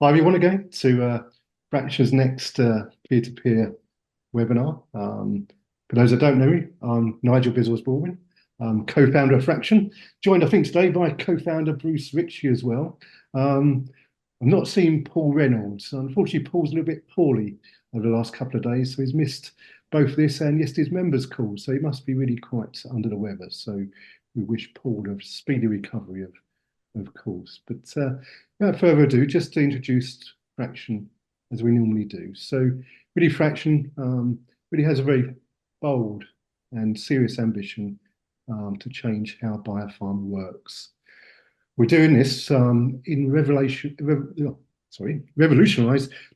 Hi, everyone, again to Fraction's next peer-to-peer webinar. For those that don't know me, I'm Nigel Biswas-Baldwin, co-founder of Phraktion, joined I think today by co-founder Bruce Ritchie as well. I've not seen Paul Reynolds. Unfortunately, Paul's a little bit poorly over the last couple of days, so he's missed both this and yesterday's members' call, so he must be really quite under the weather. So we wish Paul a speedy recovery of course. But without further ado, just to introduce Phraktion as we normally do. So really Phraktion really has a very bold and serious ambition to change how biopharma works. We're doing this in revolutionize the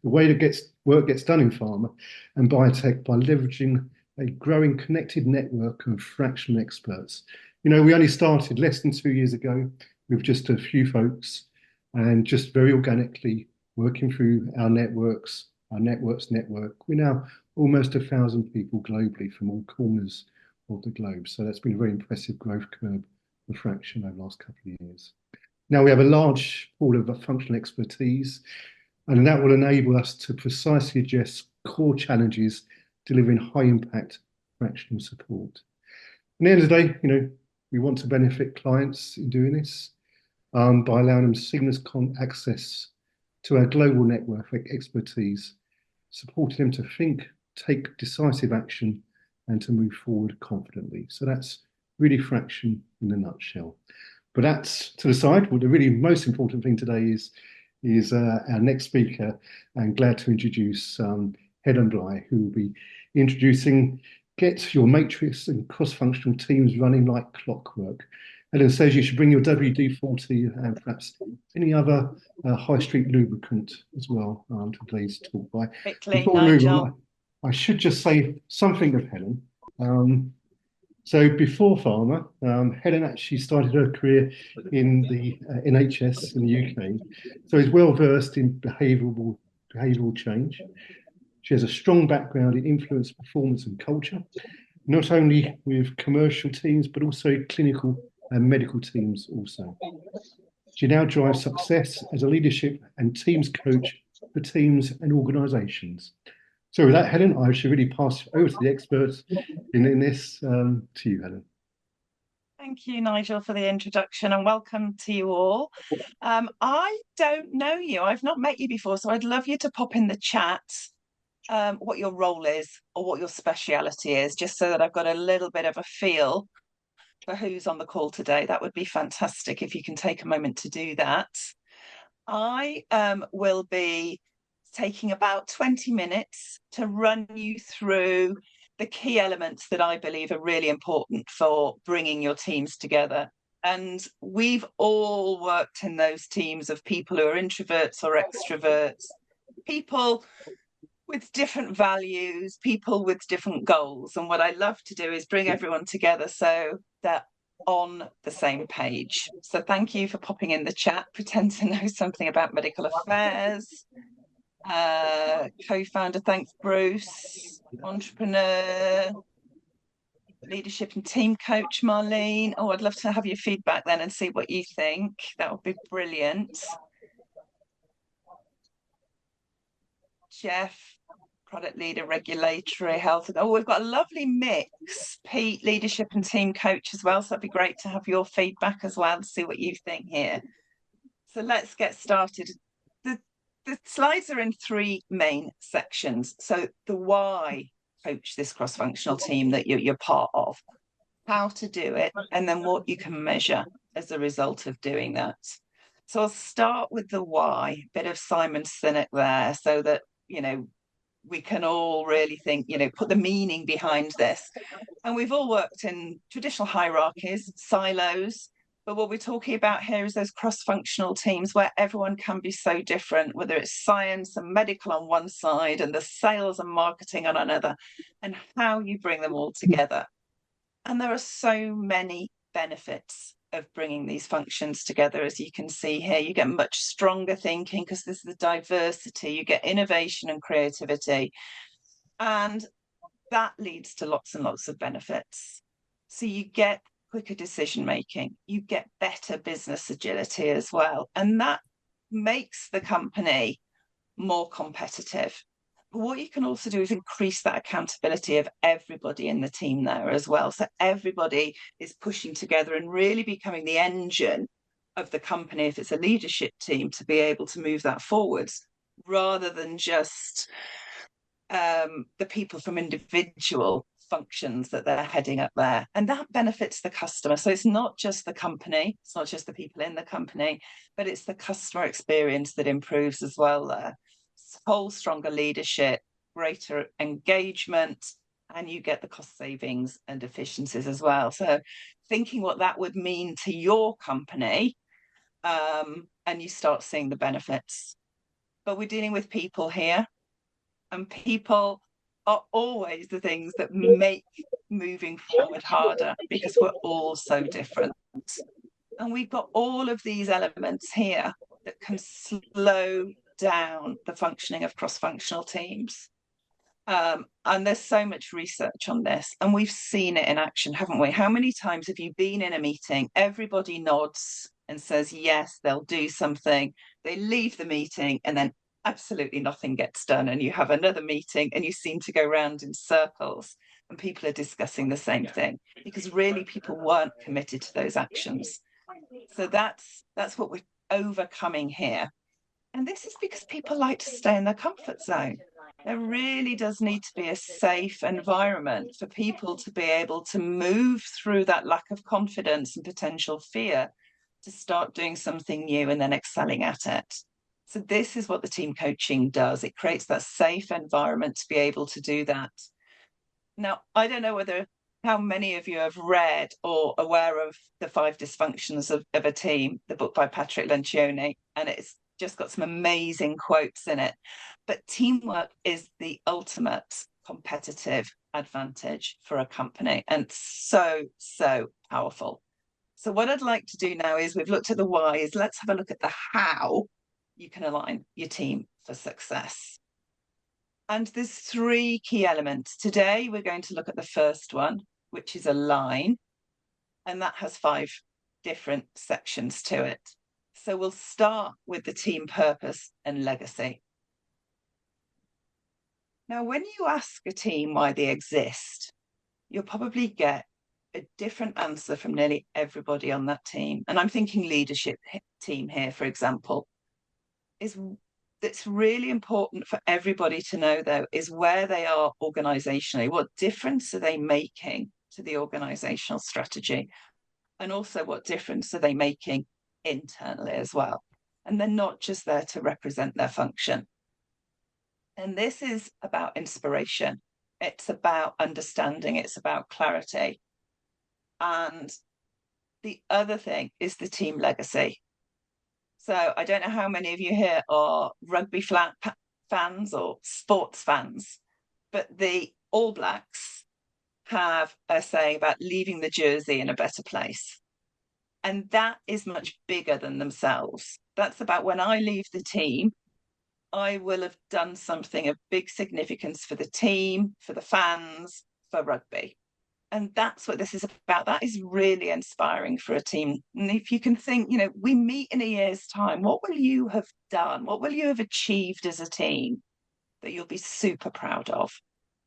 way that work gets done in pharma and biotech by leveraging a growing connected network of fractional experts. You know, we only started less than 2 years ago with just a few folks and just very organically working through our networks, network. We're now almost 1,000 people globally from all corners of the globe. So that's been a very impressive growth curve for Phraktion over the last couple of years. Now we have a large pool of functional expertise, and that will enable us to precisely address core challenges, delivering high impact fractional support. At the end of the day, you know, we want to benefit clients in doing this by allowing them seamless access to our global network of expertise, supporting them to think, take decisive action, and to move forward confidently. So that's really Phraktion in a nutshell. But that's to the side. Well, the really most important thing today is our next speaker, and glad to introduce Helen Bligh, who will be introducing Get Your Matrix and Cross-Functional Teams Running Like Clockwork. Helen says you should bring your WD-40 and perhaps any other high street lubricant as well to today's talk. Quickly, Before we move Nigel. on, I should just say something of Helen. So before pharma, Helen actually started her career in the NHS in the UK. So is well versed in behavioural change. She has a strong background in influence, performance, and culture, not only with commercial teams but also clinical and medical teams also. She now drives success as a leadership and teams coach for teams and organisations. So with that, Helen, I should really pass over to the experts in this. To you, Helen. Thank you, Nigel, for the introduction, and welcome to you all. I don't know you. I've not met you before, so I'd love you to pop in the chat what your role is or what your speciality is, just so that I've got a little bit of a feel for who's on the call today. That would be fantastic if you can take a moment to do that. I will be taking about 20 minutes to run you through the key elements that I believe are really important for bringing your teams together. And we've all worked in those teams of people who are introverts or extroverts, people with different values, people with different goals. And what I love to do is bring everyone together so they're on the same page. So thank you for popping in the chat, pretend to know something about medical affairs. Co-founder, thanks Bruce. Entrepreneur, leadership and team coach, Marlene. Oh, I'd love to have your feedback then and see what you think. That would be brilliant. Jeff, product leader, regulatory health. Oh, we've got a lovely mix. Pete, leadership and team coach as well. So that'd be great to have your feedback as well to see what you think here. So let's get started. The slides are in three main sections. So the why coach this cross-functional team that you're part of, how to do it, and then what you can measure as a result of doing that. So I'll start with the why, a bit of Simon Sinek there, so that, you know, we can all really think, you know, put the meaning behind this. And we've all worked in traditional hierarchies, silos, but what we're talking about here is those cross-functional teams where everyone can be so different, whether it's science and medical on one side and the sales and marketing on another, and how you bring them all together. And there are so many benefits of bringing these functions together. As you can see here, you get much stronger thinking because there's the diversity, you get innovation and creativity, and that leads to lots and lots of benefits. So you get quicker decision making, you get better business agility as well, and that makes the company more competitive. But what you can also do is increase that accountability of everybody in the team there as well. So everybody is pushing together and really becoming the engine of the company, if it's a leadership team, to be able to move that forwards, rather than just the people from individual functions that they're heading up there. And that benefits the customer. So it's not just the company, it's not just the people in the company, but it's the customer experience that improves as well there. Whole stronger leadership, greater engagement, and you get the cost savings and efficiencies as well. So thinking what that would mean to your company, and you start seeing the benefits. But we're dealing with people here, and people are always the things that make moving forward harder, because we're all so different. And we've got all of these elements here that can slow down the functioning of cross-functional teams. And there's so much research on this, and we've seen it in action, haven't we? How many times have you been in a meeting, everybody nods and says, yes, they'll do something. They leave the meeting and then absolutely nothing gets done. And you have another meeting and you seem to go round in circles and people are discussing the same thing, because really people weren't committed to those actions. So that's what we're overcoming here. And this is because people like to stay in their comfort zone. There really does need to be a safe environment for people to be able to move through that lack of confidence and potential fear to start doing something new and then excelling at it. So this is what the team coaching does. It creates that safe environment to be able to do that. Now, I don't know how many of you have read or aware of The Five Dysfunctions of a Team, the book by Patrick Lencioni, and it's just got some amazing quotes in it. But teamwork is the ultimate competitive advantage for a company, and so powerful. So what I'd like to do now is, we've looked at the whys, let's have a look at the how you can align your team for success. And there's three key elements. Today, we're going to look at the first one, which is align, and that has 5 different sections to it. So we'll start with the team purpose and legacy. Now, when you ask a team why they exist, you'll probably get a different answer from nearly everybody on that team. And I'm thinking leadership team here, for example. It's really important for everybody to know, though, is where they are organisationally. What difference are they making to the organisational strategy? And also, what difference are they making internally as well? And they're not just there to represent their function. And this is about inspiration. It's about understanding. It's about clarity. And the other thing is the team legacy. So I don't know how many of you here are rugby fans or sports fans, but the All Blacks have a saying about leaving the jersey in a better place. And that is much bigger than themselves. That's about, when I leave the team, I will have done something of big significance for the team, for the fans, for rugby. And that's what this is about. That is really inspiring for a team. And if you can think, we meet in a year's time, what will you have done? What will you have achieved as a team that you'll be super proud of?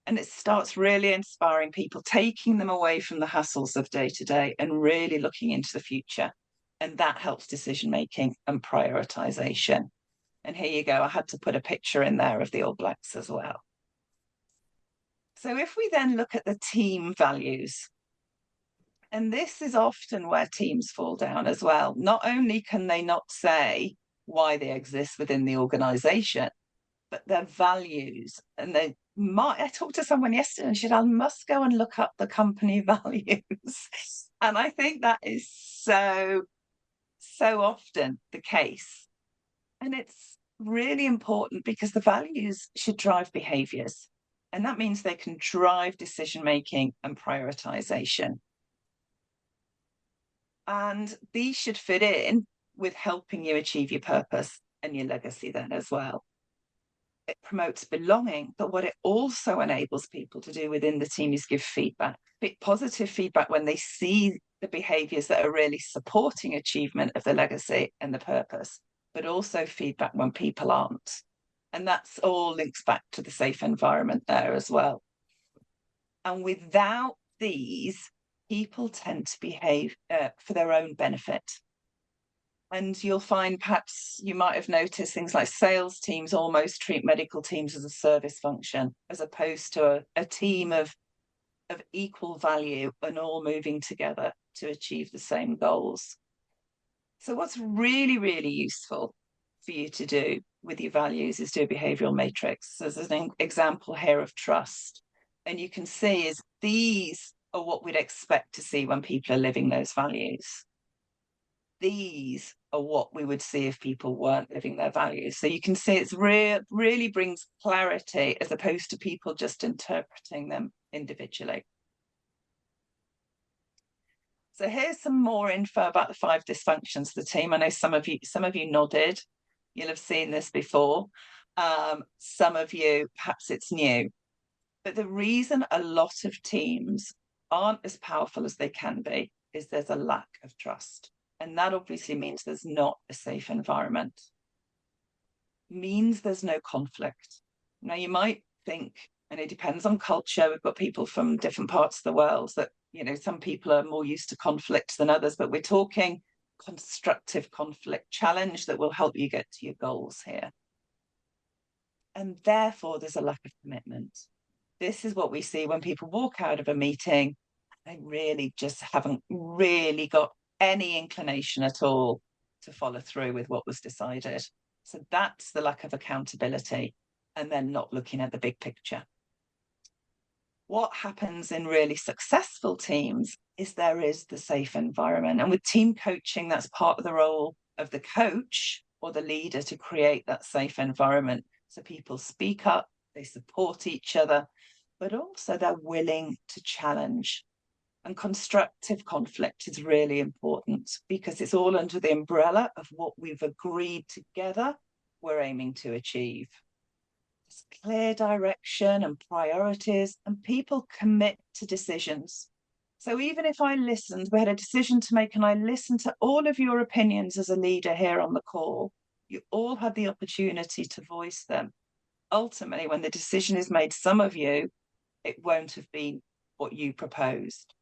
And it starts really inspiring people, taking them away from the hassles of day to day and really looking into the future. And that helps decision making and prioritization. And here you go. I had to put a picture in there of the All Blacks as well. So if we then look at the team values, and this is often where teams fall down as well. Not only can they not say why they exist within the organization, but their values. And I talked to someone yesterday and she said, I must go and look up the company values. And I think that is so often the case. And it's really important, because the values should drive behaviors. And that means they can drive decision-making and prioritization. And these should fit in with helping you achieve your purpose and your legacy then as well. It promotes belonging, but what it also enables people to do within the team is give feedback, positive feedback, when they see the behaviors that are really supporting achievement of the legacy and the purpose, but also feedback when people aren't. And that's all links back to the safe environment there as well. And without these, people tend to behave for their own benefit. And you'll find, perhaps you might have noticed, things like sales teams almost treat medical teams as a service function, as opposed to a team of equal value and all moving together to achieve the same goals. So what's really, really useful for you to do with your values is do a behavioural matrix. So there's an example here of trust. And you can see is these are what we'd expect to see when people are living those values. These are what we would see if people weren't living their values. So you can see it's really brings clarity as opposed to people just interpreting them individually. So here's some more info about the 5 dysfunctions of the team. I know some of you nodded. You'll have seen this before. Some of you, perhaps it's new. But the reason a lot of teams aren't as powerful as they can be is there's a lack of trust. And that obviously means there's not a safe environment. Means there's no conflict. Now you might think, and it depends on culture, we've got people from different parts of the world that, you know, some people are more used to conflict than others, but we're talking constructive conflict, challenge that will help you get to your goals here. And therefore there's a lack of commitment. This is what we see when people walk out of a meeting, they really just haven't really got any inclination at all to follow through with what was decided. So that's the lack of accountability, and then not looking at the big picture. What happens in really successful teams is there is the safe environment. And with team coaching, that's part of the role of the coach or the leader to create that safe environment. So people speak up, they support each other, but also they're willing to challenge. And constructive conflict is really important because it's all under the umbrella of what we've agreed together we're aiming to achieve. There's clear direction and priorities, and people commit to decisions. So even if I listened, we had a decision to make, and I listened to all of your opinions as a leader here on the call, you all had the opportunity to voice them. Ultimately, when the decision is made, some of you, it won't have been what you proposed.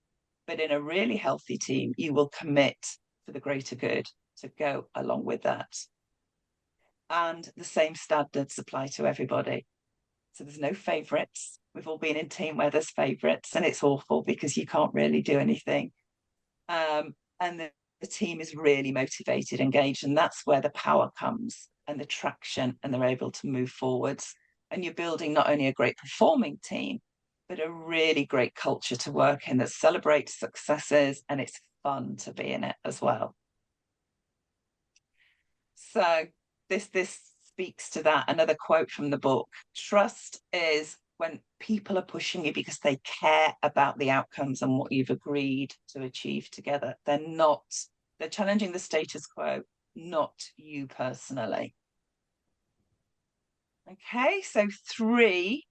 But in a really healthy team, you will commit for the greater good to go along with that. And the same standards apply to everybody. So there's no favourites. We've all been in team where there's favourites, and it's awful because you can't really do anything. And the team is really motivated, engaged, and that's where the power comes and the traction, and they're able to move forwards. And you're building not only a great performing team, but a really great culture to work in that celebrates successes, and it's fun to be in it as well. So this speaks to that. Another quote from the book: trust is when people are pushing you because they care about the outcomes and what you've agreed to achieve together. They're challenging the status quo, not you personally. Okay, so 3,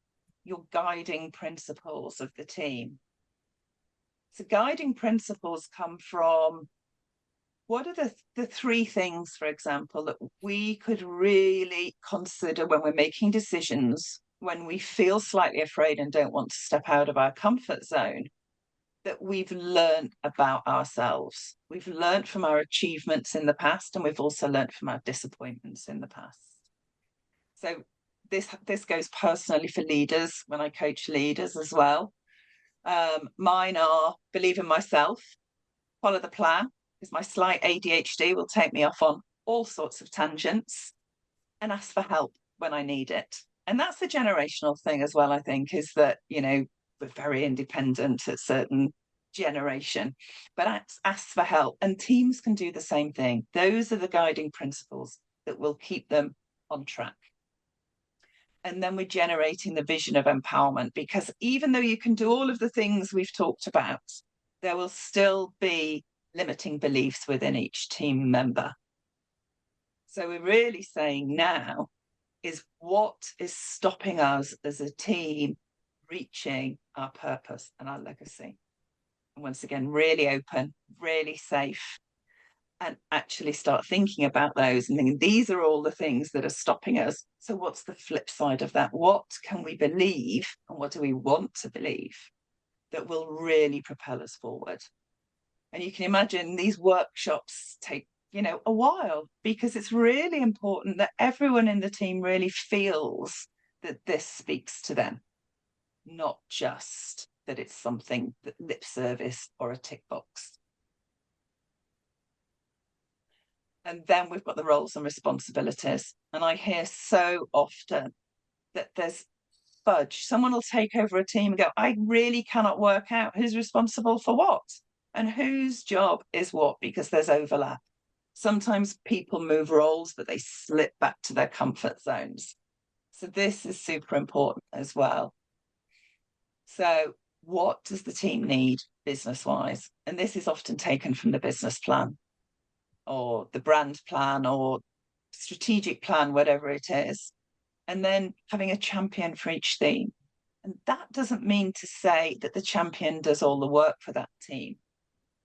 your guiding principles of the team. So guiding principles come from, what are the 3 things, for example, that we could really consider when we're making decisions, when we feel slightly afraid and don't want to step out of our comfort zone, that we've learned about ourselves. We've learned from our achievements in the past, and we've also learned from our disappointments in the past. So this goes personally for leaders when I coach leaders as well. Mine are: believe in myself, follow the plan, because my slight ADHD will take me off on all sorts of tangents, and ask for help when I need it. And that's a generational thing as well, I think, is that, you know, we're very independent at certain generation, but ask for help. And teams can do the same thing. Those are the guiding principles that will keep them on track. And then we're generating the vision of empowerment, because even though you can do all of the things we've talked about, there will still be limiting beliefs within each team member. So we're really saying now is, what is stopping us as a team reaching our purpose and our legacy? And once again, really open, really safe. and actually start thinking about those and thinking, these are all the things that are stopping us. So what's the flip side of that? What can we believe and what do we want to believe that will really propel us forward? And you can imagine these workshops take, a while, because it's really important that everyone in the team really feels that this speaks to them, not just that it's something that lip service or a tick box. And then we've got the roles and responsibilities. And I hear so often that there's fudge. Someone will take over a team and go, I really cannot work out who's responsible for what and whose job is what, because there's overlap. Sometimes people move roles, but they slip back to their comfort zones. So this is super important as well. So what does the team need business-wise? And this is often taken from the business plan or the brand plan or strategic plan, whatever it is. And then having a champion for each theme. And that doesn't mean to say that the champion does all the work for that team,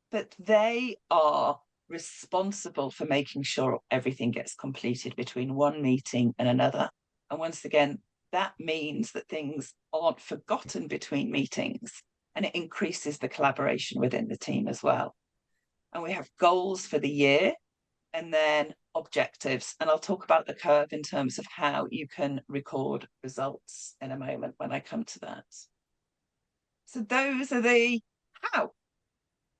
but they are responsible for making sure everything gets completed between one meeting and another. And once again, that means that things aren't forgotten between meetings, and it increases the collaboration within the team as well. And we have goals for the year and then objectives. And I'll talk about the curve in terms of how you can record results in a moment when I come to that. So those are the how.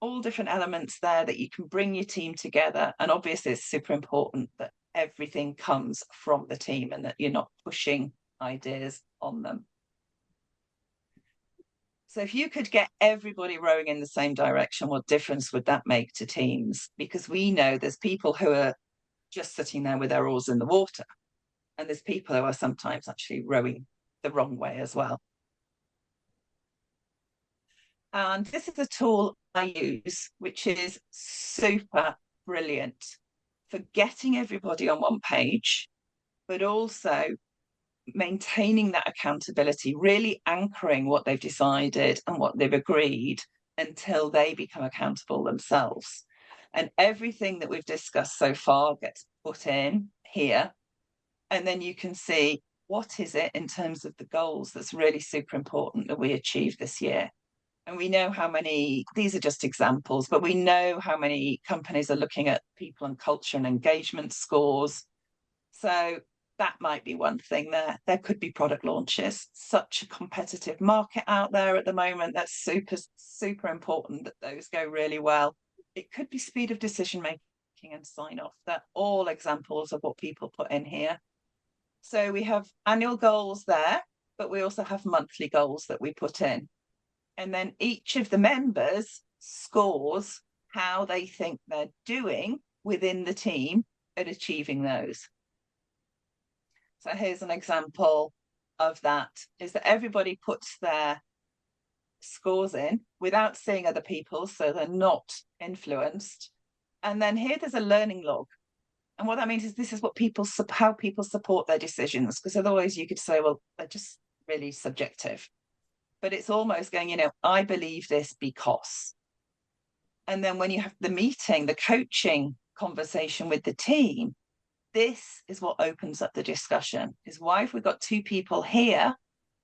All different elements there that you can bring your team together. And obviously it's super important that everything comes from the team and that you're not pushing ideas on them. So if you could get everybody rowing in the same direction, what difference would that make to teams? Because we know there's people who are just sitting there with their oars in the water, and there's people who are sometimes actually rowing the wrong way as well. And this is a tool I use, which is super brilliant for getting everybody on one page, but also maintaining that accountability, really anchoring what they've decided and what they've agreed until they become accountable themselves. And everything that we've discussed so far gets put in here. And then you can see what is it in terms of the goals that's really super important that we achieve this year. And we know how many, these are just examples, but we know how many companies are looking at people and culture and engagement scores. So that might be one thing there. There could be product launches. Such a competitive market out there at the moment. That's super, super important that those go really well. It could be speed of decision making and sign off. They're all examples of what people put in here. So we have annual goals there, but we also have monthly goals that we put in. And then each of the members scores how they think they're doing within the team at achieving those. So here's an example of that, is that everybody puts their scores in without seeing other people, so they're not influenced. And then here there's a learning log. And what that means is this is what how people support their decisions, because otherwise you could say, well, they're just really subjective. But it's almost going, I believe this because. And then when you have the meeting, the coaching conversation with the team, this is what opens up the discussion, is why have we got two people here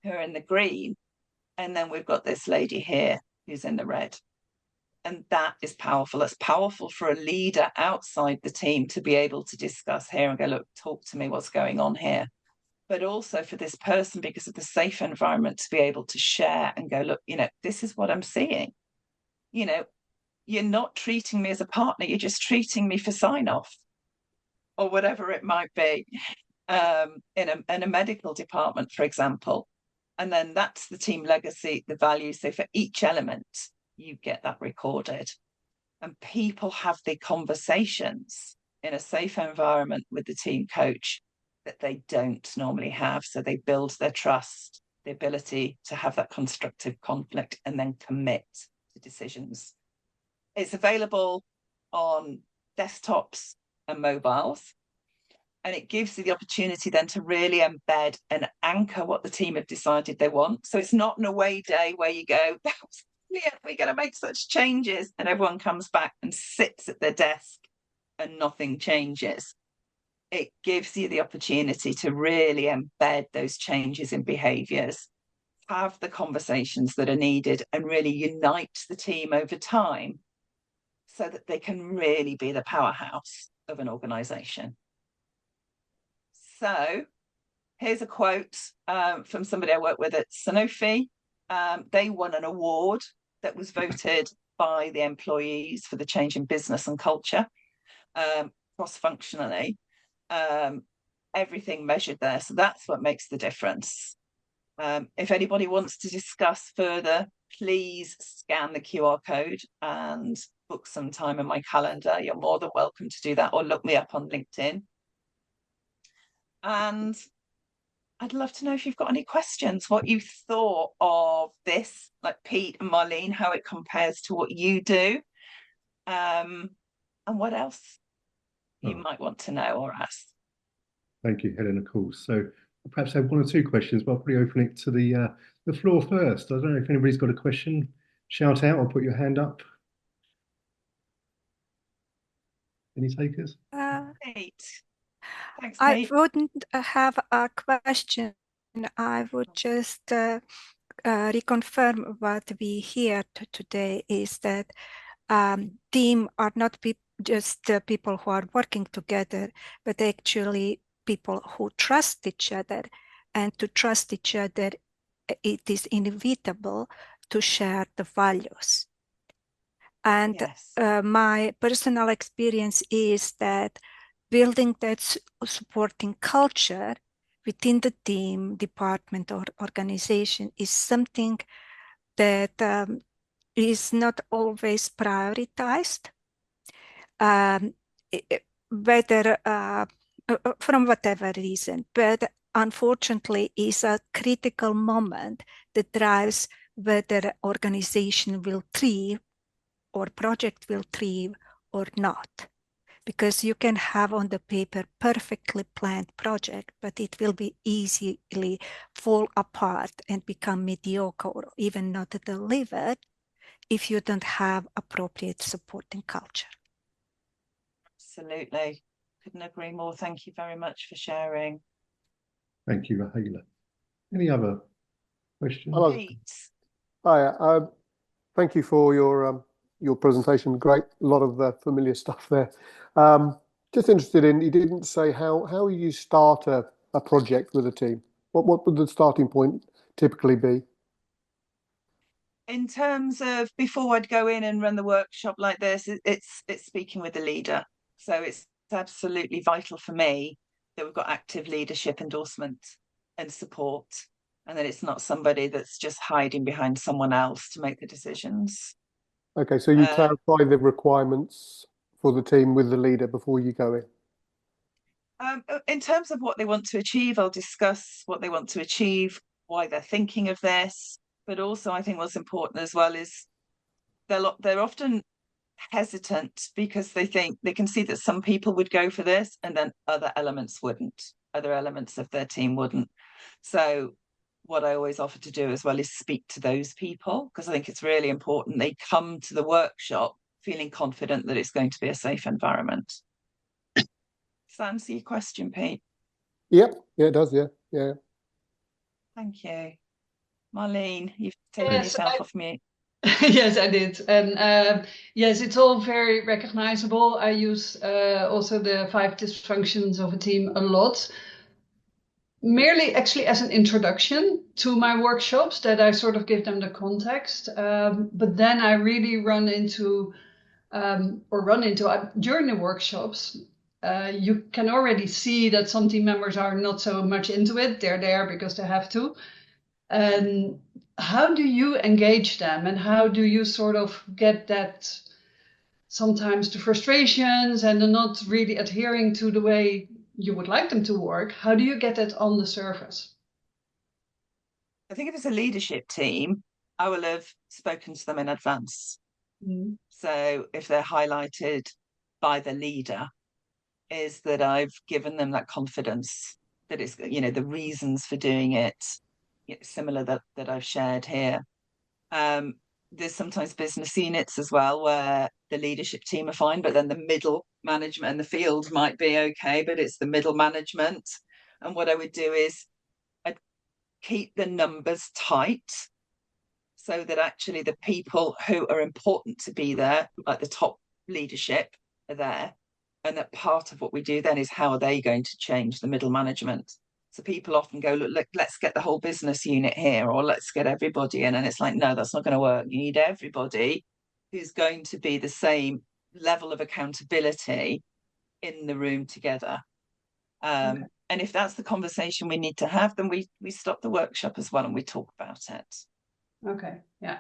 who are in the green, and then we've got this lady here who's in the red. And that is powerful. It's powerful for a leader outside the team to be able to discuss here and go, look, talk to me, what's going on here. But also for this person, because of the safe environment, to be able to share and go, look, this is what I'm seeing. You're not treating me as a partner, you're just treating me for sign off or whatever it might be, in a medical department, for example. And then that's the team legacy, the values. So for each element, you get that recorded. And people have the conversations in a safe environment with the team coach that they don't normally have. So they build their trust, the ability to have that constructive conflict and then commit to decisions. It's available on desktops and mobiles. And it gives you the opportunity then to really embed and anchor what the team have decided they want. So it's not an away day where you go, that was brilliant, we're going to make such changes. And everyone comes back and sits at their desk and nothing changes. It gives you the opportunity to really embed those changes in behaviours, have the conversations that are needed, and really unite the team over time so that they can really be the powerhouse of an organisation. So here's a quote from somebody I work with at Sanofi. They won an award that was voted by the employees for the change in business and culture, cross-functionally. Everything measured there. So that's what makes the difference. If anybody wants to discuss further, please scan the QR code and book some time in my calendar. You're more than welcome to do that, or look me up on LinkedIn. And I'd love to know if you've got any questions, what you thought of this, like Pete and Marlene, how it compares to what you do, and what else you might want to know or ask. Thank you, Helen, of course. So perhaps I have one or two questions, but I'll probably open it to the floor first. I don't know if anybody's got a question. Shout out or put your hand up. Any takers? Pete. Thanks, I Pete. wouldn't have a question. I would just reconfirm what we heard today is that team are not just people who are working together, but actually people who trust each other. And to trust each other, it is inevitable to share the values. And Yes. my personal experience is that building that supporting culture within the team, department, or organization is something that is not always prioritized, whether from whatever reason, but unfortunately is a critical moment that drives whether organization will thrive or project will thrive or not. Because you can have on the paper perfectly planned project, but it will be easily fall apart and become mediocre or even not delivered if you don't have appropriate supporting culture. Absolutely. Couldn't agree more. Thank you very much for sharing. Thank you, Rahela. Any other questions? Pete. Hi, thank you for your presentation. Great, a lot of familiar stuff there. Just interested in, you didn't say how you start a project with a team. What would the starting point typically be? In terms of before I'd go in and run the workshop like this, it's speaking with the leader. So it's absolutely vital for me that we've got active leadership endorsement and support, and that it's not somebody that's just hiding behind someone else to make the decisions. Okay, so you clarify the requirements for the team with the leader before you go in. In terms of what they want to achieve, I'll discuss what they want to achieve, why they're thinking of this, but also I think what's important as well is they're often hesitant because they think they can see that some people would go for this and then other elements wouldn't, other elements of their team wouldn't. So what I always offer to do as well is speak to those people, because I think it's really important they come to the workshop feeling confident that it's going to be a safe environment. Does that answer your question, Pete? Yep, yeah, it does, yeah. Thank you. Marlene, you've taken yourself off mute. Yes, I did. And yes, it's all very recognizable. I use also the 5 dysfunctions of a team a lot. Merely actually as an introduction to my workshops, that I sort of give them the context. But then I really run into during the workshops, you can already see that some team members are not so much into it. They're there because they have to. And how do you engage them, and how do you sort of get that sometimes the frustrations and the not really adhering to the way you would like them to work? How do you get that on the surface? I think if it's a leadership team, I will have spoken to them in advance. Mm. So if they're highlighted by the leader, is that I've given them that confidence that it's, the reasons for doing it, similar that I've shared here. there's sometimes business units as well where the leadership team are fine, but then the middle management and the field might be okay, but it's the middle management. And what I would do is I'd keep the numbers tight so that actually the people who are important to be there, like the top leadership, are there. And that part of what we do then is how are they going to change the middle management? So people often go, look, let's get the whole business unit here, or let's get everybody in. And it's like, no, that's not going to work. You need everybody who's going to be the same level of accountability in the room together. Okay. And if that's the conversation we need to have, then we stop the workshop as well and we talk about it. Okay, yeah.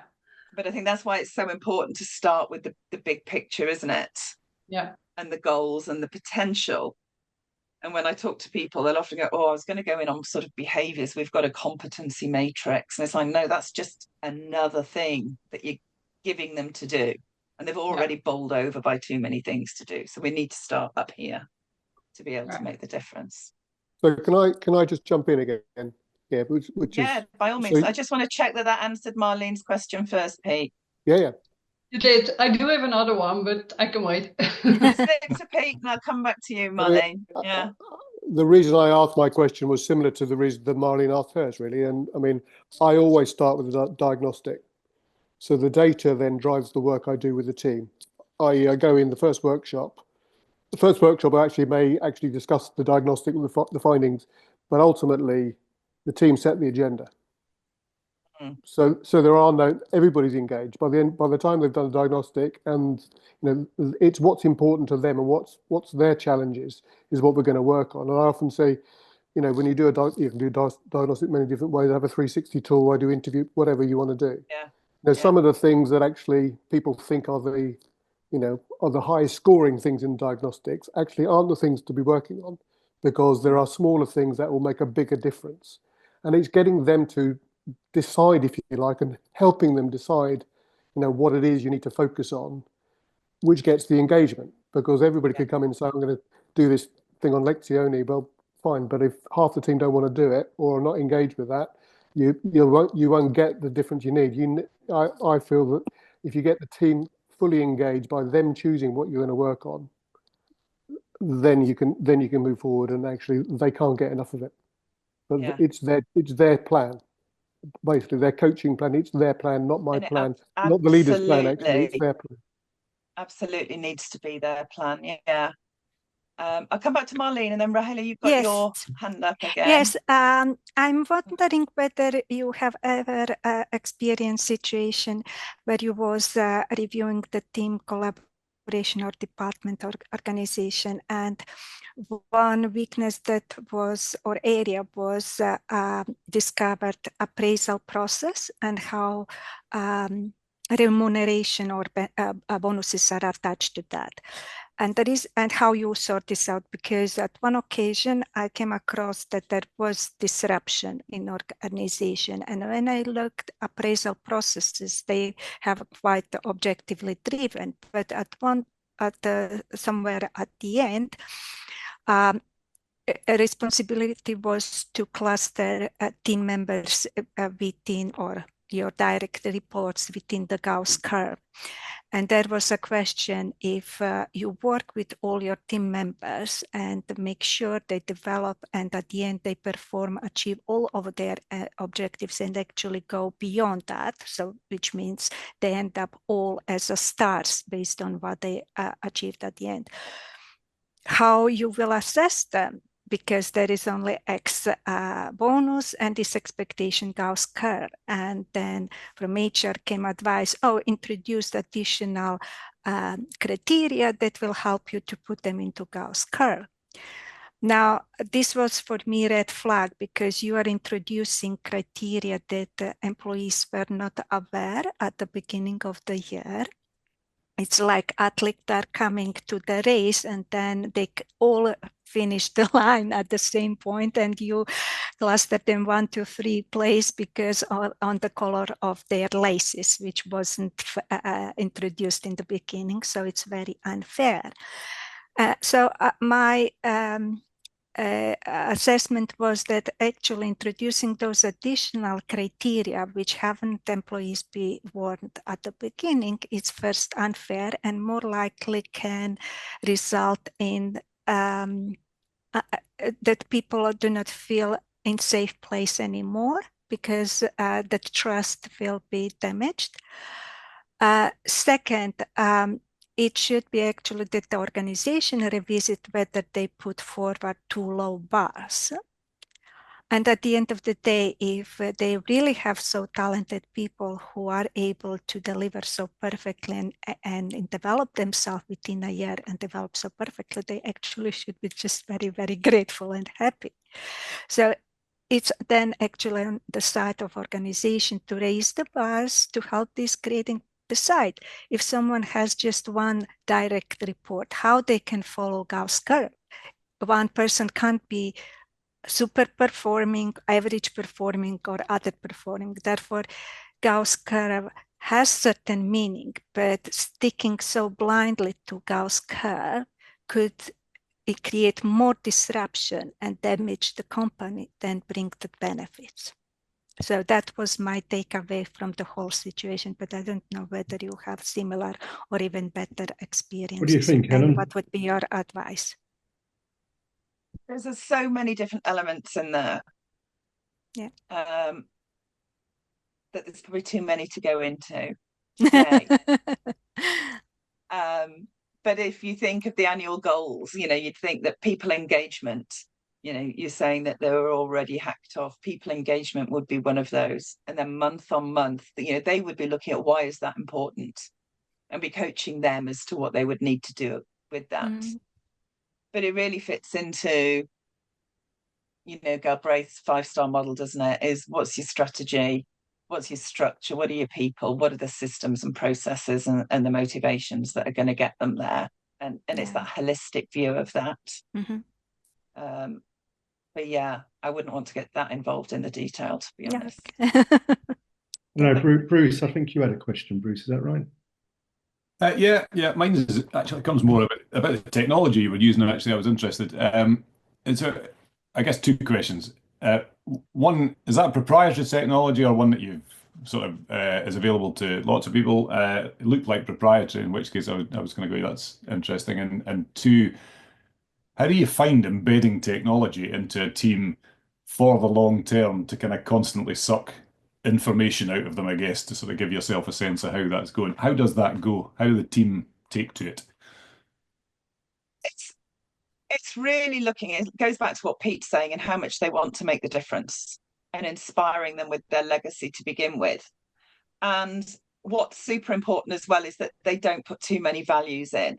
But I think that's why it's so important to start with the big picture, isn't it? Yeah. And the goals and the potential. And when I talk to people, they'll often go, oh, I was going to go in on sort of behaviors. We've got a competency matrix. And it's like, no, that's just another thing that you're giving them to do. And they've already bowled over by too many things to do. So we need to start up here to be able to make the difference. So can I just jump in again? Yeah, which is, by all means. So, I just want to check that answered Marlene's question first, Pete. Yeah. You did. I do have another one, but I can wait. Stick to Pete and I'll come back to you, Marlene. Yeah. The reason I asked my question was similar to the reason that Marlene asked hers, really. And I mean, I always start with a diagnostic. So the data then drives the work I do with the team. I go in the first workshop. The first workshop I may discuss the diagnostic with the findings, but ultimately the team set the agenda. So there are everybody's engaged. By the time they've done the diagnostic, and it's what's important to them and what's their challenges is what we're going to work on. And I often say, when you do you can do diagnostic many different ways. I have a 360 tool. I do interview, whatever you want to do. Yeah. Some of the things that actually people think are the highest scoring things in diagnostics actually aren't the things to be working on, because there are smaller things that will make a bigger difference. And it's getting them to decide, if you like, and helping them decide, what it is you need to focus on, which gets the engagement. Because everybody could come in and say, I'm going to do this thing on lezioni. Well, fine, but if half the team don't want to do it or are not engaged with that, you won't get the difference you need. I feel that if you get the team fully engaged by them choosing what you're going to work on, then you can move forward, and actually they can't get enough of it. But it's their plan. Basically, their coaching plan. It's their plan, not my plan, not the leader's plan. Actually, it's their plan. Absolutely needs to be their plan. Yeah. I'll come back to Marlene, and then Rahela, you've got your hand up again. Yes. I'm wondering whether you have ever experienced situation where you was reviewing the team collaboration or department or organization, and one weakness that was, or area was discovered appraisal process and how remuneration or bonuses are attached to that. And how you sort this out, because at one occasion I came across that there was disruption in organization, and when I looked appraisal processes, they have quite objectively driven, but somewhere at the end, a responsibility was to cluster team members within, or your direct reports within the Gauss curve. And there was a question if you work with all your team members and make sure they develop, and at the end they perform, achieve all of their objectives and actually go beyond that. So which means they end up all as a stars based on what they achieved at the end. How you will assess them, because there is only X bonus and this expectation Gauss curve. And then from HR came advice, introduce additional criteria that will help you to put them into Gauss curve. Now, this was for me red flag, because you are introducing criteria that employees were not aware at the beginning of the year. It's like athletes are coming to the race and then they all finish the line at the same point, and you cluster them 1, 2, 3 place because on the color of their laces, which wasn't introduced in the beginning. So it's very unfair. So my assessment was that actually introducing those additional criteria which haven't employees be warned at the beginning is first unfair and more likely can result in that people do not feel in safe place anymore because the trust will be damaged. Second, it should be actually that the organization revisit whether they put forward too low bars. And at the end of the day, if they really have so talented people who are able to deliver so perfectly and develop themselves within a year and develop so perfectly, they actually should be just very, very grateful and happy. So it's then actually on the side of organization to raise the bars to help this grading decide. If someone has just one direct report, how they can follow Gauss curve. One person can't be super performing, average performing, or other performing. Therefore, Gauss curve has certain meaning, but sticking so blindly to Gauss curve could create more disruption and damage the company than bring the benefits. So that was my takeaway from the whole situation, but I don't know whether you have similar or even better experiences. What do you think, Helen? And what would be your advice? There's so many different elements in there. Yeah. That there's probably too many to go into today. But if you think of the annual goals, you'd think that people engagement, you're saying that they were already hacked off. People engagement would be one of those. And then month on month, they would be looking at why is that important and be coaching them as to what they would need to do with that. But it really fits into, Galbraith's 5-star model, doesn't it? Is what's your strategy? What's your structure? What are your people? What are the systems and processes and the motivations that are going to get them there? And it's that holistic view of that. But yeah, I wouldn't want to get that involved in the detail, to be honest. No, Bruce, I think you had a question, Bruce, is that right? Yeah, mine is actually comes more about the technology you were using. Actually, I was interested. And so I guess two questions. One, is that a proprietary technology or one that you've sort of is available to lots of people? It looked like proprietary, in which case I was going to go, that's interesting. And two, how do you find embedding technology into a team for the long term to kind of constantly suck information out of them, I guess, to sort of give yourself a sense of how that's going? How does that go? How do the team take to it? It's really looking, it goes back to what Pete's saying and how much they want to make the difference and inspiring them with their legacy to begin with. And what's super important as well is that they don't put too many values in,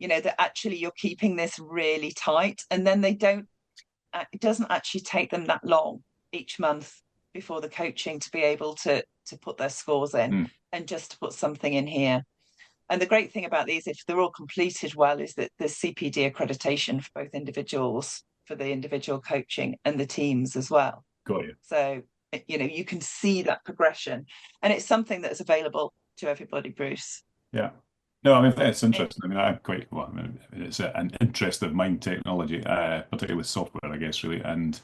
that actually you're keeping this really tight, and then it doesn't actually take them that long each month before the coaching to be able to put their scores in and just to put something in here. And the great thing about these, if they're all completed well, is that there's CPD accreditation for both individuals, for the individual coaching and the teams as well. Got you. So, you can see that progression, and it's something that's available to everybody, Bruce. Yeah. No, I mean, it's interesting. I mean, I'm quite, well, I mean, it's an interest of mine, technology, particularly with software, I guess, really. And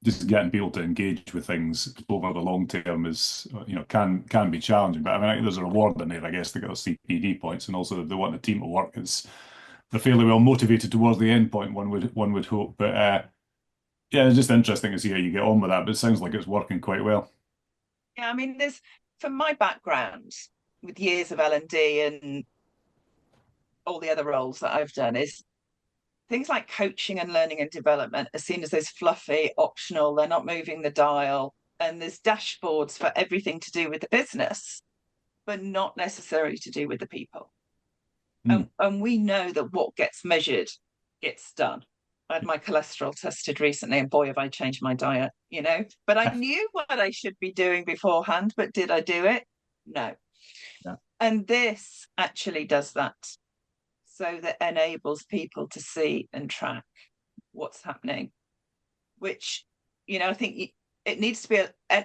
just getting people to engage with things over the long term is, can be challenging. But I mean, there's a reward in there, I guess, to get those CPD points, and also they want the team to work. They're fairly well motivated towards the end point, one would hope. But yeah, it's just interesting to see how you get on with that. But it sounds like it's working quite well. Yeah, I mean, from my background with years of L&D and all the other roles that I've done, is things like coaching and learning and development are seen as those fluffy, optional, they're not moving the dial. And there's dashboards for everything to do with the business, but not necessarily to do with the people. And we know that what gets measured gets done. I had my cholesterol tested recently, and boy, have I changed my diet, But I knew what I should be doing beforehand, but did I do it? No. And this actually does that. So that enables people to see and track what's happening, which, I think it needs to be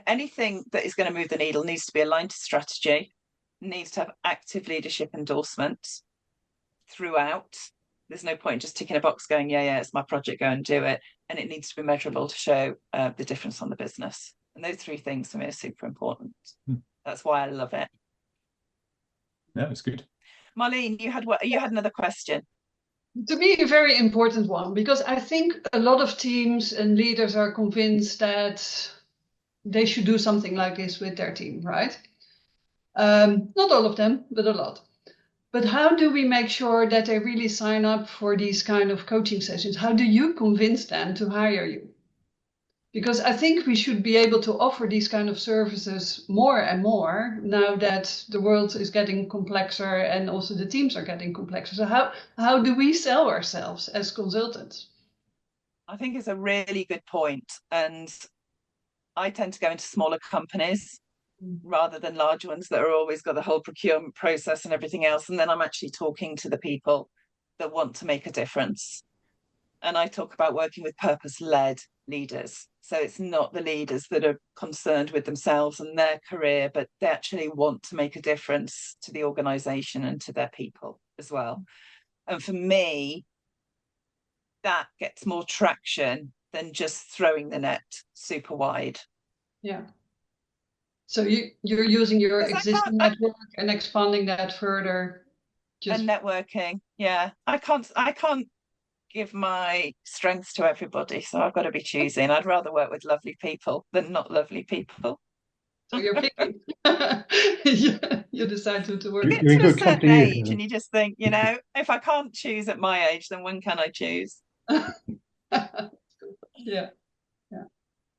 anything that is going to move the needle needs to be aligned to strategy, needs to have active leadership endorsement throughout There's no point just ticking a box going, yeah, it's my project, go and do it. And it needs to be measurable to show the difference on the business. And those three things for me are super important. That's why I love it. Yeah, it's good. Marlene, you had another question. To me, a very important one, because I think a lot of teams and leaders are convinced that they should do something like this with their team, right? Not all of them, but a lot. But how do we make sure that they really sign up for these kind of coaching sessions? How do you convince them to hire you? Because I think we should be able to offer these kind of services more and more now that the world is getting complexer and also the teams are getting complexer. So how do we sell ourselves as consultants? I think it's a really good point. And I tend to go into smaller companies rather than large ones that are always got the whole procurement process and everything else. And then I'm actually talking to the people that want to make a difference. And I talk about working with purpose-led leaders. So it's not the leaders that are concerned with themselves and their career, but they actually want to make a difference to the organization and to their people as well. And for me, that gets more traction than just throwing the net super wide. Yeah. So you're using your existing network and expanding that further. And networking. Yeah. I can't give my strengths to everybody, so I've got to be choosing. I'd rather work with lovely people than not lovely people. So you're picking. You decide to work. You get to a certain age and you just think, if I can't choose at my age, then when can I choose? Yeah.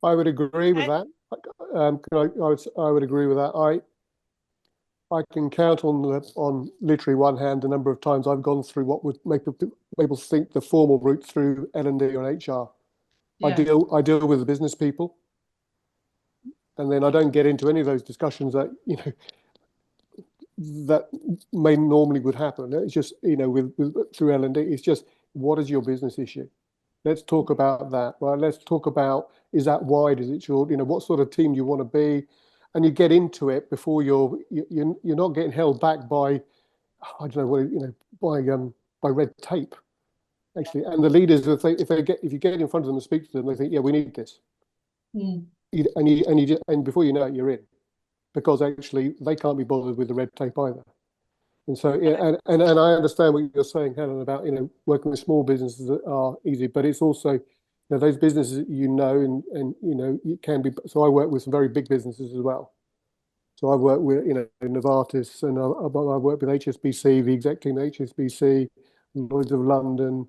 I would agree with that. I would agree with that. I can count on literally one hand the number of times I've gone through what would make people think the formal route through L&D or HR. Yeah. I deal with the business people, and then I don't get into any of those discussions that that may normally would happen. It's just through L&D, it's just, what is your business issue? Let's talk about that. Right? Let's talk about, is that wide? Is it short? What sort of team you want to be? And you get into it before you're not getting held back by, I don't know, by red tape, actually. And the leaders, if you get in front of them and speak to them, they think, yeah, we need this. And before you know it, you're in, because actually they can't be bothered with the red tape either. And so, yeah, and I understand what you're saying, Helen, about working with small businesses that are easy, but it's also those businesses and it can be. So I work with some very big businesses as well. So I've worked with Novartis, and I've worked with HSBC, the exec team at HSBC, Lloyd's of London,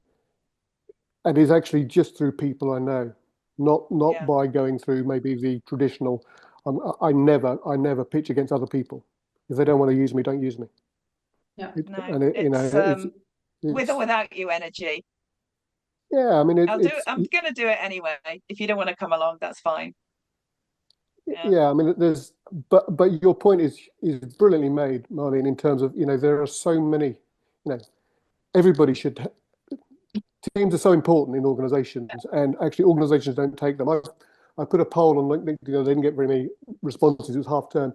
and it's actually just through people I know, not by going through maybe the traditional. I never pitch against other people. If they don't want to use me, don't use me. Yeah, it's with or without you energy. Yeah, I mean, I'm going to do it anyway. If you don't want to come along, that's fine. Yeah, I mean, but your point is brilliantly made, Marlene, in terms of there are so many, everybody should. Teams are so important in organisations, and actually organisations don't take them. I put a poll on LinkedIn. They didn't get very many responses. It was half term.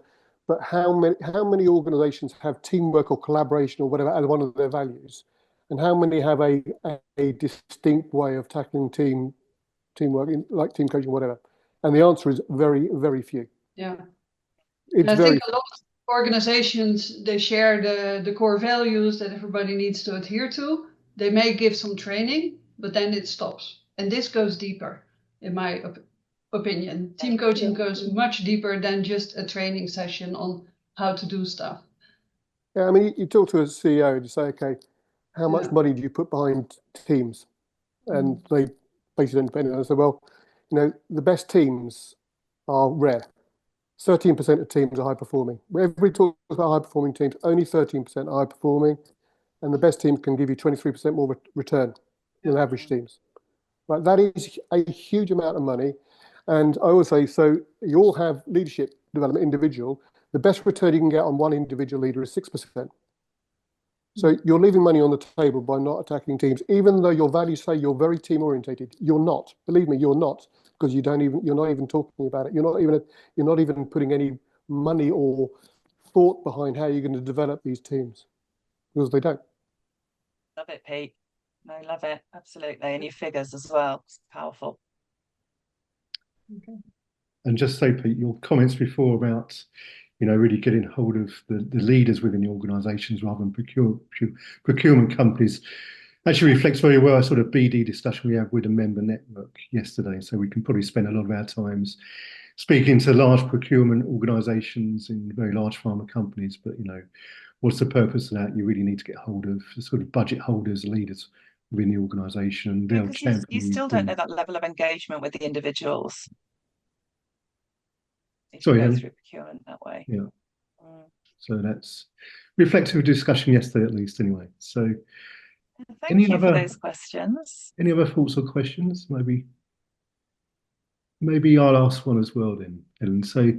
But how many organisations have teamwork or collaboration or whatever as one of their values, and how many have a distinct way of tackling teamwork, like team coaching, whatever? And the answer is very, very few. Yeah, I think a lot of organizations, they share the core values that everybody needs to adhere to. They may give some training, but then it stops. And this goes deeper, in my opinion. Team coaching goes much deeper than just a training session on how to do stuff. Yeah, I mean, you talk to a CEO and you say, okay, how much money do you put behind teams? And they basically don't depend on it. I say, well, the best teams are rare. 13% of teams are high performing. Everybody talks about high performing teams, only 13% are high performing, and the best teams can give you 23% more return than average teams. Right, that is a huge amount of money. And I always say, so you all have leadership development individual. The best return you can get on one individual leader is 6%. So you're leaving money on the table by not attacking teams, even though your values say you're very team orientated. You're not. Believe me, you're not, because you're not even talking about it. You're not even putting any money or thought behind how you're going to develop these teams, because they don't. Love it, Pete. I love it. Absolutely. And your figures as well. It's powerful. Okay. And just say, Pete, your comments before about, really getting hold of the leaders within the organisations rather than procurement companies actually reflects very well a sort of BD discussion we had with a member network yesterday. So we can probably spend a lot of our times speaking to large procurement organisations in very large pharma companies. But, what's the purpose of that? You really need to get hold of the sort of budget holders, leaders within the organisation. They'll Because champion you still don't know that level of engagement with the individuals. If you Sorry, go Helen? through procurement that way. Yeah. So that's reflective of discussion yesterday, at least, anyway. So Thank you for those questions. any other thoughts or questions? Maybe I'll ask one as well then, Helen. So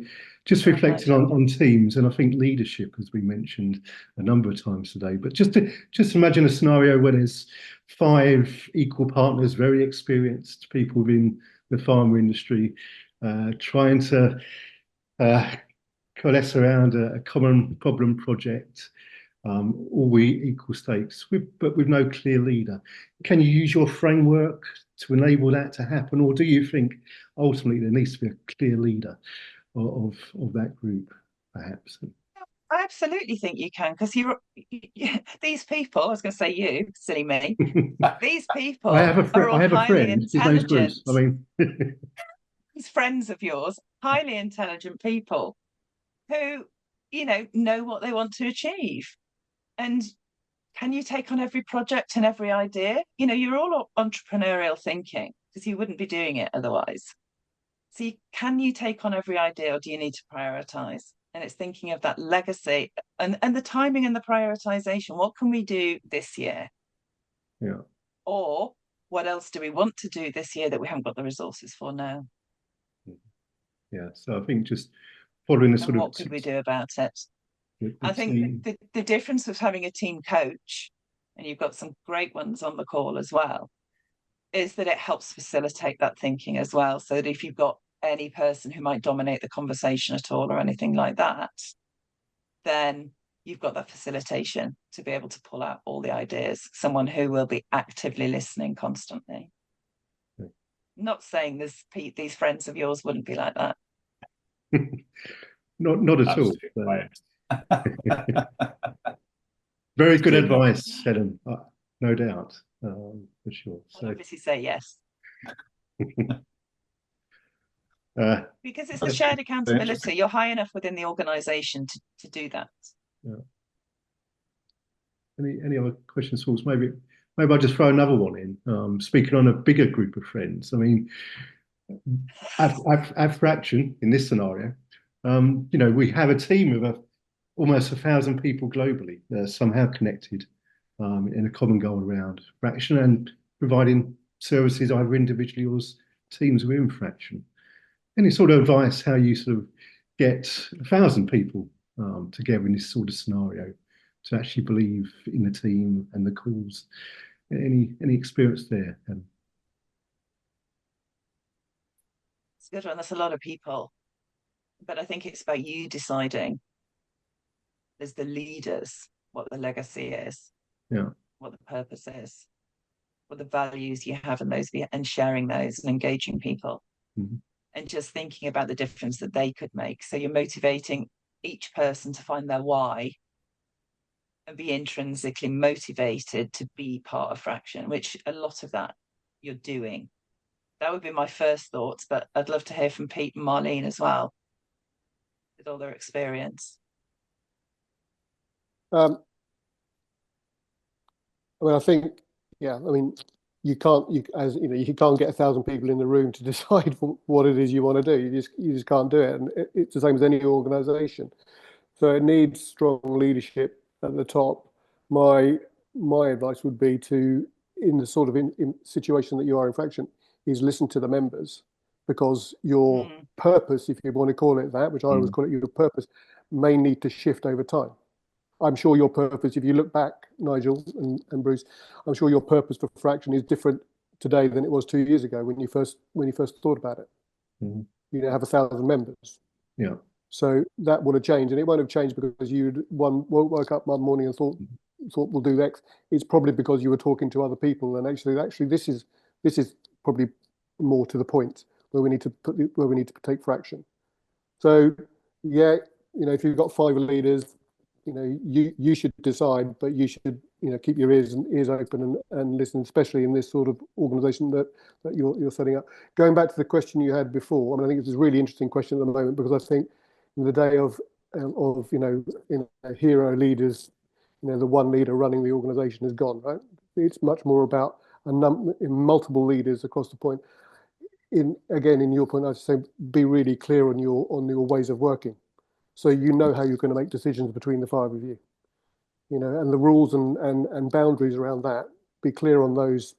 just reflecting on teams, and I think leadership, as we mentioned a number of times today, but just imagine a scenario where there's 5 equal partners, very experienced people within the pharma industry, trying to coalesce around a common problem project, all we equal stakes, but with no clear leader. Can you use your framework to enable that to happen, or do you think ultimately there needs to be a clear leader of that group, perhaps? I absolutely think you can, because these people, I was going to say you, silly me, these people I have a highly friend. His name's intelligent. Bruce. I mean, These friends of yours, highly intelligent people who, know what they want to achieve. And can you take on every project and every idea? You're all entrepreneurial thinking, because you wouldn't be doing it otherwise. So can you take on every idea, or do you need to prioritize? And it's thinking of that legacy and the timing and the prioritization. What can we do this year? Yeah. Or what else do we want to do this year that we haven't got the resources for now? Yeah. So I think just following the sort of what could we do about it? the I think the difference of having a team coach, and you've got some great ones on the call as well, is that it helps facilitate that thinking as well. So that if you've got any person who might dominate the conversation at all or anything like that, then you've got that facilitation to be able to pull out all the ideas, someone who will be actively listening constantly. Okay. Not saying these friends of yours wouldn't be like that. Not at all. Very good advice, Helen. No doubt, for sure. I'll obviously say yes. Because it's a shared accountability. You're high enough within the organisation to do that. Yeah. Any other questions, thoughts? Maybe I'll just throw another one in. Speaking on a bigger group of friends. I mean, at Phraktion, in this scenario, we have a team of almost 1,000 people globally that are somehow connected in a common goal around Phraktion and providing services either individually or as teams within Phraktion. Any sort of advice how you sort of get 1,000 people together in this sort of scenario to actually believe in the team and the cause? Any experience there? It's a good one. That's a lot of people. But I think it's about you deciding as the leaders what the legacy is, what the purpose is, what the values you have, and sharing those and engaging people. Mm-hmm. And just thinking about the difference that they could make. So you're motivating each person to find their why and be intrinsically motivated to be part of Phraktion, which a lot of that you're doing. That would be my first thoughts, but I'd love to hear from Pete and Marlene as well, with all their experience. I think, you can't get 1,000 people in the room to decide what it is you want to do. You just can't do it, and it's the same as any organisation. So it needs strong leadership at the top. My advice would be to, in the sort of in situation that you are in Phraktion, is listen to the members, because your purpose, if you want to call it that, which I always call it your purpose, may need to shift over time. I'm sure your purpose, if you look back, Nigel and Bruce, I'm sure your purpose for Phraktion is different today than it was 2 years ago when you first thought about it. Mm-hmm. You now have 1,000 members. Yeah. So that would have changed, and it won't have changed because you woke up one morning and thought thought we'll do X, it's probably because you were talking to other people, and actually this is probably more to the point where we need to take Phraktion. So yeah, if you've got 5 leaders, you should decide, but you should keep your ears open and listen, especially in this sort of organisation that you're setting up. Going back to the question you had before, I mean, I think it's a really interesting question at the moment, because I think in the day of hero leaders, the one leader running the organisation is gone, right? It's much more about multiple leaders across the point. In your point, I'd say be really clear on your ways of working, so how you're going to make decisions between the 5 of you, and the rules and boundaries around that. Be clear on those,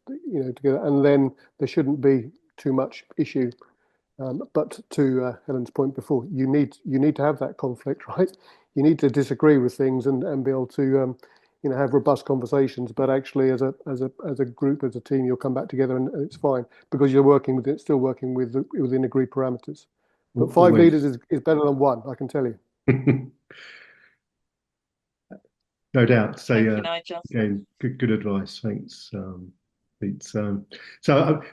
together, and then there shouldn't be too much issue. But to Helen's point before, you need to have that conflict, right? You need to disagree with things and be able to have robust conversations. But actually, as a group, as a team, you'll come back together and it's fine, because you're still working within agreed parameters. But 5 leaders is better than 1, I can tell you. No doubt. So Thank you, Nigel. again, good advice. Thanks, Pete. So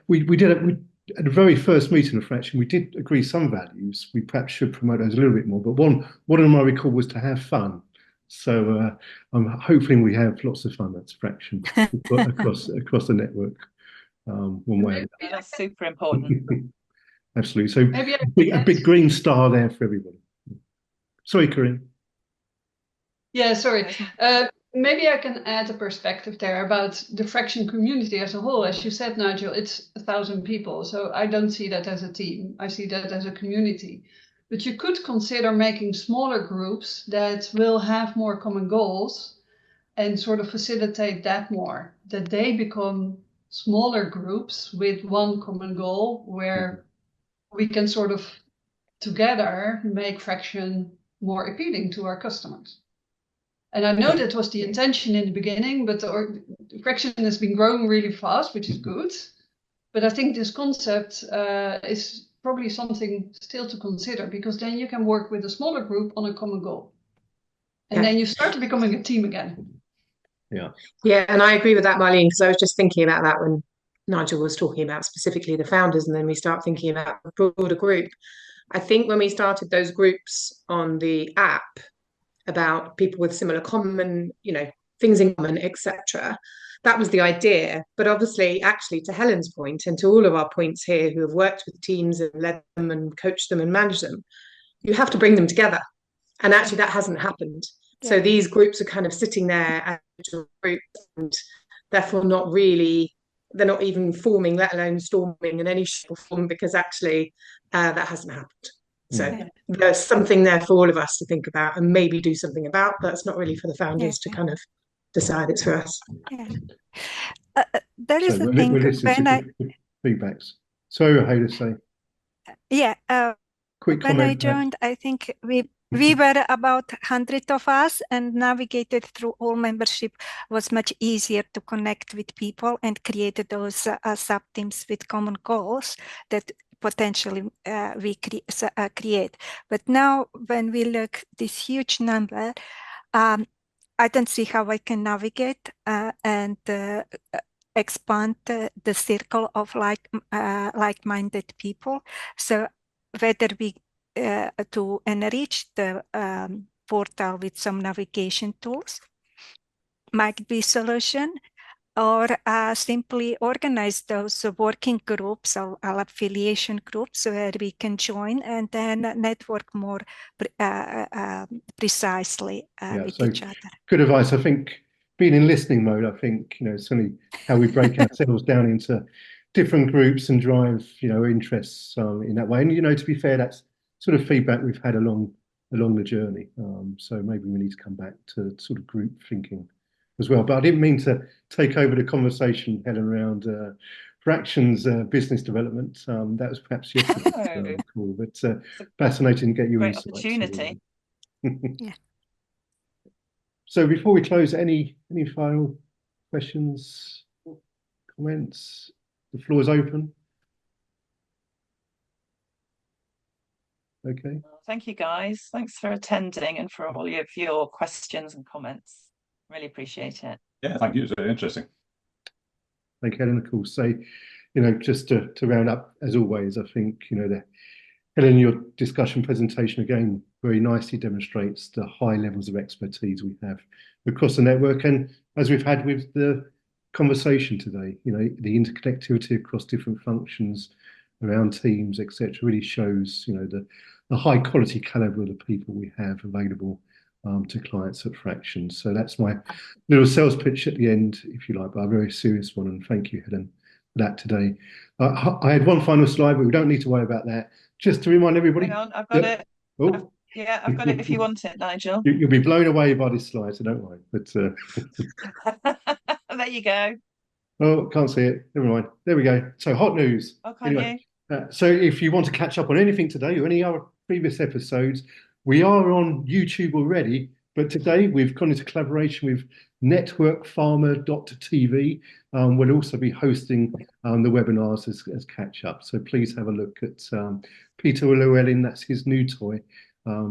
we did at the very first meeting of Phraktion, we did agree some values. We perhaps should promote those a little bit more. But one of them I recall was to have fun. So I'm hoping we have lots of fun. That's Phraktion across the network. One way. That's super important. Absolutely. So a big green star there for everybody. Sorry, Corinne. Yeah, sorry. Maybe I can add a perspective there about the Phraktion community as a whole. As you said, Nigel, it's 1,000 people. So I don't see that as a team. I see that as a community. But you could consider making smaller groups that will have more common goals and sort of facilitate that more, that they become smaller groups with one common goal, where we can sort of together make Phraktion more appealing to our customers. And I know that was the intention in the beginning, but Phraktion has been growing really fast, which is good. But I think this concept is probably something still to consider, because then you can work with a smaller group on a common goal. And then you start becoming a team again. Yeah, and I agree with that, Marlene, because I was just thinking about that when Nigel was talking about specifically the founders, and then we start thinking about a broader group. I think when we started those groups on the app about people with similar common, things in common, etc., that was the idea. But obviously, actually, to Helen's point and to all of our points here who have worked with teams and led them and coached them and managed them, you have to bring them together. And actually, that hasn't happened. Yeah. So these groups are kind of sitting there as groups, and therefore they're not even forming, let alone storming in any shape or form, because actually that hasn't happened. So there's something there for all of us to think about and maybe do something about, but it's not really for the founders to kind of decide. It's for us. There is a thing when feedbacks. So how to say? Yeah. Quick when comment. I joined, I think we were about 100 of us, and navigated through all membership was much easier to connect with people and create those sub-teams with common goals that potentially we create. But now when we look this huge number, I don't see how I can navigate and expand the circle of like-minded people. So whether we to enrich the portal with some navigation tools might be solution, or simply organize those working groups or affiliation groups where we can join and then network more precisely with each other. Good advice. I think being in listening mode, I think, it's only how we break ourselves down into different groups and drive, interests in that way. And, to be fair, that's sort of feedback we've had along the journey. So maybe we need to come back to sort of group thinking as well. But I didn't mean to take over the conversation, Helen, around Phraktion's business development. That was perhaps yesterday's call, but fascinating to get your insights. Opportunity. Yeah. So before we close, any final questions, comments? The floor is open. Okay. Thank you, guys. Thanks for attending and for all of your questions and comments. Really appreciate it. Yeah, thank you. It's very interesting. Thank you, Helen. Of course, so just to round up, as always, I think Helen, your discussion presentation again very nicely demonstrates the high levels of expertise we have across the network, and as we've had with the conversation today, the interconnectivity across different functions around teams, etc., really shows the high quality caliber of the people we have available to clients at Phraktion. So that's my little sales pitch at the end, if you like, but a very serious one, and thank you, Helen, for that today. I had one final slide, but we don't need to worry about that. Just to remind everybody. Hang on, I've got it. Oh. I've got it if you want it, Nigel. You'll be blown away by this slide, so don't worry. But there you go. Oh, can't see it. Never mind. There we go. So hot news. Oh, can't you? So if you want to catch up on anything today or any other previous episodes, we are on YouTube already. But today we've gone into collaboration with networkpharma.tv. We'll also be hosting the webinars as catch up. So please have a look at Peter Llewellyn. That's his new toy.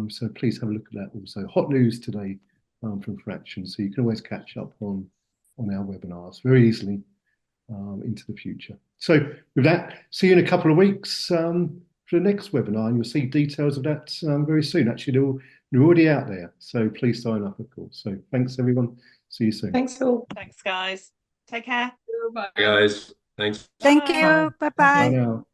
So please have a look at that also. Hot news today from Phraktion. So you can always catch up on our webinars very easily into the future. So with that, see you in a couple of weeks for the next webinar, and you'll see details of that very soon. Actually, they're already out there, so please sign up, of course. So thanks, everyone. See you soon. Thanks all. Thanks, guys. Take care. Bye. Guys, thanks. Thank you. Bye-bye. Bye now.